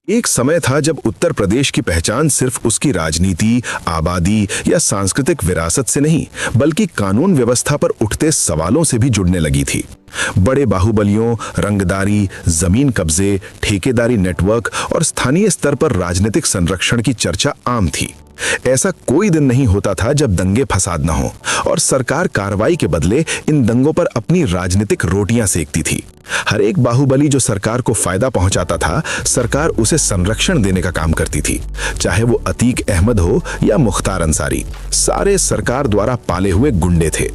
एक समय था जब उत्तर प्रदेश की पहचान सिर्फ उसकी राजनीति, आबादी या सांस्कृतिक विरासत से नहीं, बल्कि कानून व्यवस्था पर उठते सवालों से भी जुड़ने लगी थी। बड़े बाहुबलियों, रंगदारी, जमीन कब्जे, ठेकेदारी नेटवर्क और स्थानीय स्तर पर राजनीतिक संरक्षण की चर्चा आम थी। ऐसा कोई दिन नहीं होता था जब दंगे फसाद न हो और सरकार कार्रवाई के बदले इन दंगों पर अपनी राजनीतिक रोटियां सेकती थी। हर एक बाहुबली जो सरकार को फायदा पहुंचाता था, सरकार उसे संरक्षण देने का काम करती थी। चाहे वो अतीक अहमद हो या मुख्तार अंसारी, सारे सरकार द्वारा पाले हुए गुंडे थे।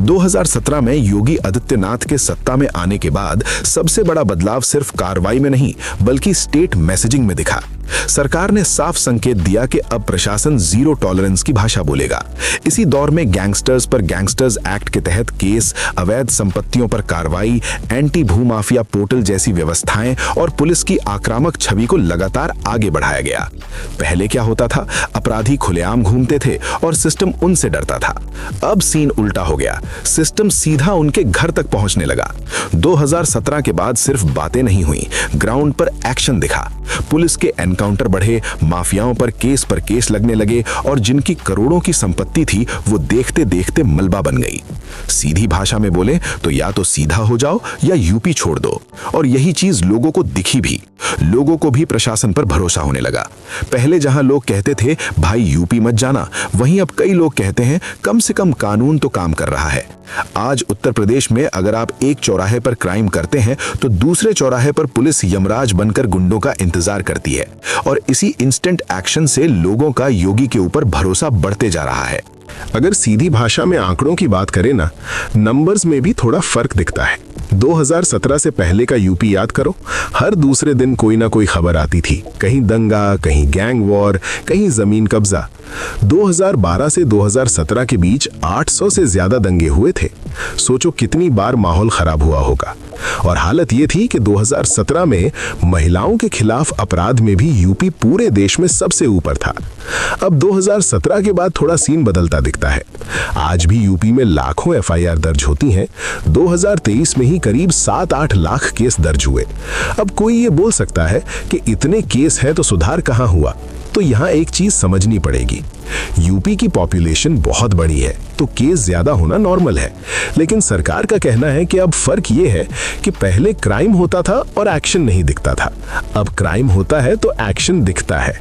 2017 में योगी आदित्यनाथ के सत्ता में आने के बाद सबसे बड़ा बदलाव सिर्फ कार्रवाई में नहीं, बल्कि स्टेट मैसेजिंग में दिखा। सरकार ने साफ संकेत दिया कि अब प्रशासन जीरो टॉलरेंस की भाषा बोलेगा। इसी दौर में गैंगस्टर्स पर गैंगस्टर्स एक्ट के तहत केस, अवैध संपत्तियों पर कार्रवाई, एंटी भूमाफिया पोर्टल जैसी व्यवस्थाएं और पुलिस की आक्रामक छवि को लगातार आगे बढ़ाया गया। पहले क्या होता था, अपराधी खुलेआम घूमते थे और सिस्टम उनसे डरता था। अब सीन उल्टा हो गया, सिस्टम सीधा उनके घर तक पहुंचने लगा। 2017 के बाद सिर्फ बातें नहीं हुई, ग्राउंड पर एक्शन दिखा। पुलिस के एनकाउंटर बढ़े, माफियाओं पर केस लगने लगे और जिनकी करोड़ों की संपत्ति थी वो देखते देखते मलबा बन गई। सीधी भाषा में बोले तो या तो सीधा हो जाओ या यूपी छोड़ दो। और यही चीज लोगों को दिखी भी। लोगों को भी प्रशासन पर भरोसा होने लगा। पहले जहां लोग कहते थे भाई यूपी मत जाना, वहीं अब कई लोग कहते हैं कम से कम कानून तो काम कर रहा है। आज उत्तर प्रदेश में अगर आप एक चौराहे पर क्राइम करते हैं तो दूसरे चौराहे पर पुलिस यमराज बनकर गुंडों का इंतजार करती है। और इसी इंस्टेंट एक्शन से लोगों का योगी के ऊपर भरोसा बढ़ते जा रहा है। अगर सीधी भाषा में आंकड़ों की बात करें ना, नंबर्स में भी थोड़ा फर्क दिखता है। 2017 से पहले का यूपी याद करो, हर दूसरे दिन कोई ना कोई खबर आती थी। कहीं दंगा, कहीं गैंग वॉर, कहीं जमीन कब्जा। 2012 से 2017 के बीच 800 से ज्यादा दंगे हुए थे। सोचो कितनी बार माहौल खराब हुआ होगा। और हालत ये थी कि 2017 में महिलाओं के खिलाफ अपराध में भी यूपी पूरे देश में सबसे ऊपर था। अब 2017 के बाद थोड़ा सीन बदलता दिखता है। आज भी यूपी में लाखों एफआईआर दर्ज होती हैं। 2023 में ही करीब 7-8 लाख केस दर्ज हुए। अब कोई ये बोल सकता है कि इतने केस हैं तो सुधार कहाँ हुआ? तो यहाँ एक चीज समझनी पड़ेगी। यूपी की पॉपुलेशन बहुत बड़ी है तो केस ज्यादा होना नॉर्मल है। लेकिन सरकार का कहना है कि अब फर्क ये है कि पहले क्राइम होता था और एक्शन नहीं दिखता था, अब क्राइम होता है तो एक्शन दिखता है।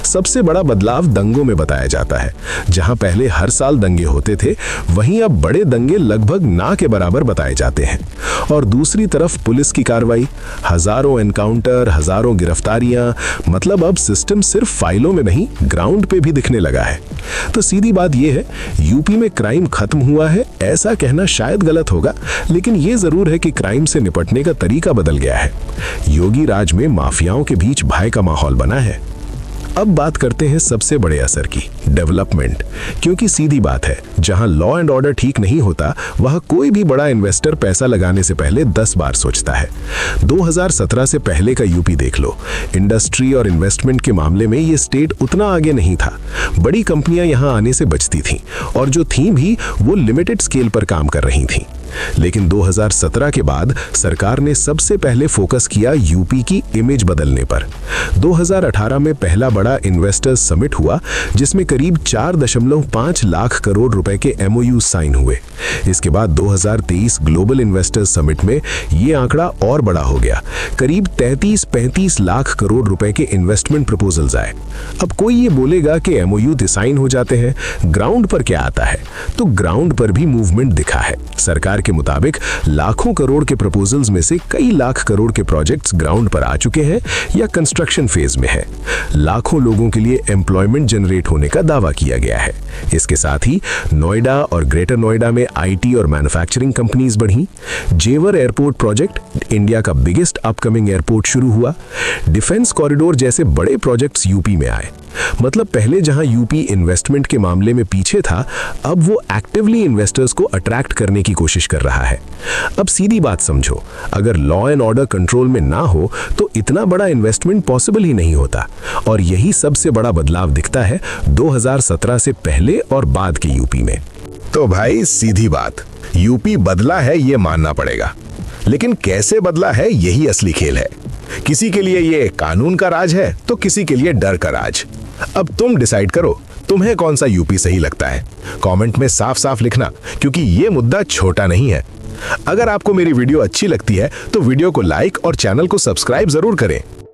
सबसे बड़ा बदलाव दंगों में बताया जाता है। जहां पहले हर साल दंगे होते थे, वहीं अब बड़े दंगे लगभग ना के बराबर बताए जाते हैं। और दूसरी तरफ पुलिस की कार्रवाई, हजारों एनकाउंटर, हजारों गिरफ्तारियां, मतलब अब सिस्टम सिर्फ फाइलों में नहीं, ग्राउंड पे भी दिखने लगा है। तो सीधी बात यह है, यूपी में क्राइम खत्म हुआ है ऐसा कहना शायद गलत होगा, लेकिन यह जरूर है कि क्राइम से निपटने का तरीका बदल गया है। योगी राज में माफियाओं के बीच भय का माहौल बना है। अब बात करते हैं सबसे बड़े असर की, डेवलपमेंट। क्योंकि सीधी बात है, जहां लॉ एंड ऑर्डर ठीक नहीं होता, वहां कोई भी बड़ा इन्वेस्टर पैसा लगाने से पहले 10 बार सोचता है। 2017 से पहले का यूपी देख लो, इंडस्ट्री और इन्वेस्टमेंट के मामले में ये स्टेट उतना आगे नहीं था। बड़ी कंपनियां यहां आने से बचती थीं, और जो थीं भी वो लिमिटेड स्केल पर काम कर रही थीं। लेकिन 2017 के बाद सरकार ने सबसे पहले फोकस किया यूपी की इमेज बदलने पर। 2018 में पहला बड़ा इन्वेस्टर्स समिट हुआ, जिसमें करीब 4.5 लाख करोड़ रुपए के एमओयू साइन हुए। इसके बाद 2023 ग्लोबल इन्वेस्टर्स समिट में ये आंकड़ा और बड़ा हो गया, करीब 33-35 लाख करोड़ रुपए के इन्वेस्टमेंट प्रपोजल्स आए। अब कोई ये बोलेगा कि एमओयू तो साइन हो जाते हैं, ग्राउंड पर क्या आता है? तो ग्राउंड पर भी मूवमेंट दिखा है। सरकार के मुताबिक लाखों करोड़ के प्रपोजल्स में से कई लाख करोड़ के प्रोजेक्ट्स ग्राउंड पर आ चुके हैं या कंस्ट्रक्शन फेज में है। लाखों लोगों के लिए एम्प्लॉयमेंट जनरेट होने का दावा किया गया है। इसके साथ ही नोएडा और ग्रेटर नोएडा में आईटी और मैन्युफैक्चरिंग कंपनीज बढ़ी। जेवर एयरपोर्ट प्रोजेक्ट, इंडिया का बिगेस्ट अपकमिंग एयरपोर्ट, शुरू हुआ। डिफेंस कॉरिडोर जैसे बड़े प्रोजेक्ट्स यूपी में आए। मतलब पहले जहां यूपी इन्वेस्टमेंट के मामले में पीछे था, अब वो एक्टिवली इन्वेस्टर्स को अट्रैक्ट करने की कोशिश कर रहा है। अब सीधी बात समझो, अगर लॉ एंड ऑर्डर कंट्रोल में ना हो तो इतना बड़ा इन्वेस्टमेंट पॉसिबल ही नहीं होता। और यही सबसे बड़ा बदलाव दिखता है 2017 से पहले और बाद के यूपी में। तो भाई सीधी बात, यूपी बदला है ये मानना पड़ेगा, लेकिन कैसे बदला है यही असली खेल है। किसी के लिए ये कानून का राज है तो किसी के लिए डर का राज। अब तुम डिसाइड करो, तुम्हें कौन सा यूपी सही लगता है। कमेंट में साफ साफ लिखना, क्योंकि ये मुद्दा छोटा नहीं है। अगर आपको मेरी वीडियो अच्छी लगती है तो वीडियो को लाइक और चैनल को सब्सक्राइब जरूर करें।